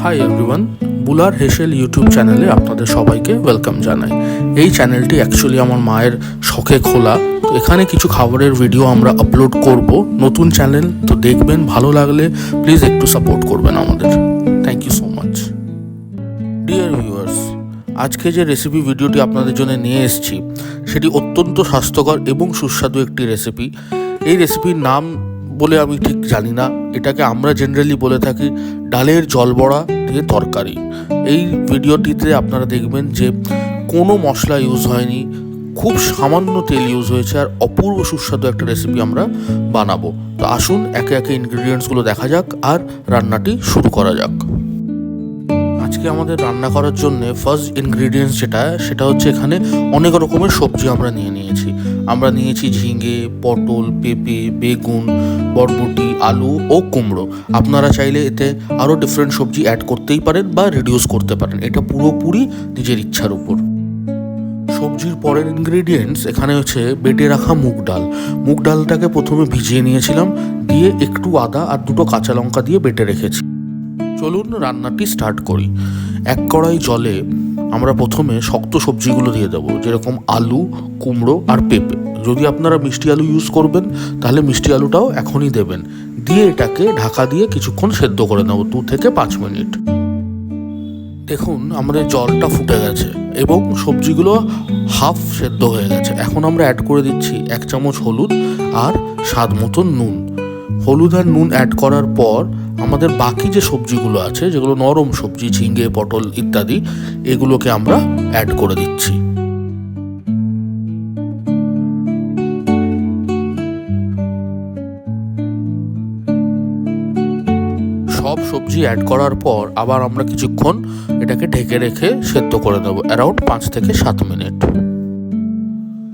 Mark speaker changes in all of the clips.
Speaker 1: Hi everyone, বুলার হেসেল YouTube চ্যানেলে আপনাদের সবাইকে ওয়েলকাম জানাই। এই চ্যানেলটি অ্যাকচুয়ালি আমার মায়ের শখে খোলা। তো এখানে কিছু খাবারের ভিডিও আমরা আপলোড করব। নতুন চ্যানেল তো দেখবেন, ভালো লাগলে প্লিজ একটু সাপোর্ট করবেন আমাদের। Thank you so much. Dear viewers, আজকে যে রেসিপি ভিডিওটি আপনাদের জন্য নিয়ে এসেছি সেটি অত্যন্ত স্বাস্থ্যকর এবং সুস্বাদু একটি রেসিপি। এই রেসিপির নাম বলে আমি ঠিক জানি না, এটাকে আমরা জেনারেলি বলে থাকি ডালের জলবড়া দিয়ে তরকারি। এই ভিডিওটিতে আপনারা দেখবেন যে কোনো মশলা ইউজ হয়নি, খুব সামান্য তেল ইউজ হয়েছে, আর অপূর্ব সুস্বাদু একটা রেসিপি আমরা বানাবো। তো আসুন একে একে ইনগ্রিডিয়েন্টসগুলো দেখা যাক আর রান্নাটি শুরু করা যাক। আজকে আমাদের রান্না করার জন্য ফার্স্ট ইনগ্রিডিয়েন্টস সেটা হচ্ছে এখানে অনেক রকমের সবজি আমরা নিয়েছি। আমরা নিয়েছি ঝিঙে, পটল, পেঁপে, বেগুন, বরবটি, আলু ও কুমড়ো। আপনারা চাইলে এতে আরও ডিফারেন্ট সবজি অ্যাড করতেই পারেন বা রিডিউস করতে পারেন, এটা পুরোপুরি নিজের ইচ্ছার উপর। সবজির পরের ইনগ্রিডিয়েন্টস এখানে হচ্ছে বেটে রাখা মুগ ডাল। মুগ ডালটাকে প্রথমে ভিজিয়ে নিয়েছিলাম, দিয়ে একটু আদা আর দুটো কাঁচা লঙ্কা দিয়ে বেটে রেখেছি। চলুন রান্নাটি স্টার্ট করি। এক কড়াই জলে আমরা প্রথমে শক্ত সবজিগুলো দিয়ে দেবো, যেরকম আলু, কুমড়ো আর পেঁপে। যদি আপনারা মিষ্টি আলু ইউজ করবেন তাহলে মিষ্টি আলুটাও এখনই দেবেন। দিয়ে এটাকে ঢাকা দিয়ে কিছুক্ষণ সেদ্ধ করে নেব, 2 থেকে 5 মিনিট। দেখুন আমাদের জলটা ফুটে গেছে এবং সবজিগুলো হাফ সেদ্ধ হয়ে গেছে। এখন আমরা অ্যাড করে দিচ্ছি 1 চামচ হলুদ আর স্বাদ মতন নুন। হলুদ আর নুন অ্যাড করার পর আমাদের বাকি যে সবজিগুলো আছে, যেগুলো নরম সবজি, ঝিঙে, পটল ইত্যাদি, এগুলোকে আমরা অ্যাড করে দিচ্ছি। সব সবজি অ্যাড করার পর আবার আমরা কিছুক্ষণ এটাকে ঢেকে রেখে সেদ্ধ করে দেবো, অ্যারাউন্ড 5 থেকে 7 মিনিট।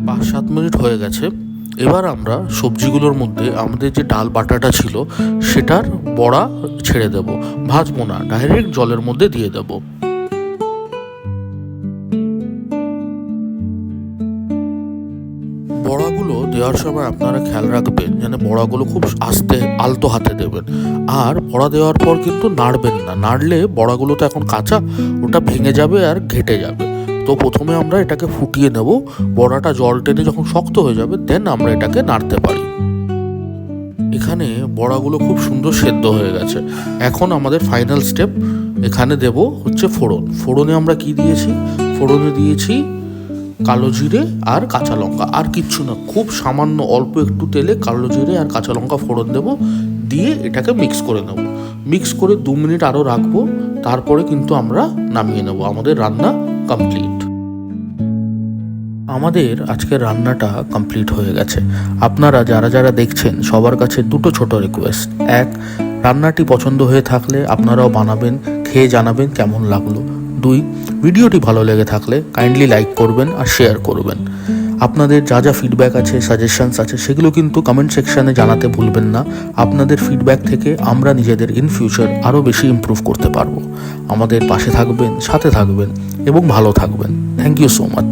Speaker 1: 5-7 মিনিট হয়ে গেছে। এবার আমরা সবজিগুলোর মধ্যে আমাদের যে ডাল বাটাটা ছিল সেটার বড়া ছেড়ে দেব। ভাজবো না, ডাইরেক্ট জলের মধ্যে দিয়ে দেব। বড়াগুলো দেওয়ার সময় আপনারা খেয়াল রাখবেন যেন বড়াগুলো খুব আস্তে আলতো হাতে দেবেন। আর বড়া দেওয়ার পর কিন্তু নাড়বেন না, নাড়লে বড়াগুলো তো এখন কাঁচা, ওটা ভেঙে যাবে আর ঘেটে যাবে। তো প্রথমে আমরা এটাকে ফুটিয়ে নেব। বড়াটা জল টেনে যখন শক্ত হয়ে যাবে দেন আমরা এটাকে নাড়তে পারি। এখানে বড়াগুলো খুব সুন্দর সেদ্ধ হয়ে গেছে। এখন আমাদের ফাইনাল স্টেপ, এখানে দেব হচ্ছে ফোড়ন। ফোড়নে আমরা কি দিয়েছি? ফোড়নে দিয়েছি কালো জিরে আর কাঁচা লঙ্কা, আর কিচ্ছু না। খুব সামান্য অল্প একটু তেলে কালো জিরে আর কাঁচা লঙ্কা ফোড়ন দেব, দিয়ে এটাকে মিক্স করে নেব। মিক্স করে 2 মিনিট আরও রাখবো, তারপরে কিন্তু আমরা নামিয়ে নেব। আমাদের রান্না কমপ্লিট। আমাদের আজকের রান্নাটা কমপ্লিট হয়ে গেছে। আপনারা যারা দেখছেন সবার কাছে দুটো ছোট রিকোয়েস্ট। 1, রান্নাটি পছন্দ হয়ে থাকলে আপনারাও বানাবেন, খেয়ে জানাবেন কেমন লাগলো। 2, ভিডিওটি ভালো লেগে থাকলে কাইন্ডলি লাইক করবেন আর শেয়ার করবেন। আপনাদের যা ফিডব্যাক আছে, সাজেশনস আছে, সেগুলো কিন্তু কমেন্ট সেকশানে জানাতে ভুলবেন না। আপনাদের ফিডব্যাক থেকে আমরা নিজেদের ইন ফিউচার আরও বেশি ইমপ্রুভ করতে পারবো। আমাদের পাশে থাকবেন, সাথে থাকবেন এবং ভালো থাকবেন। Thank you so much.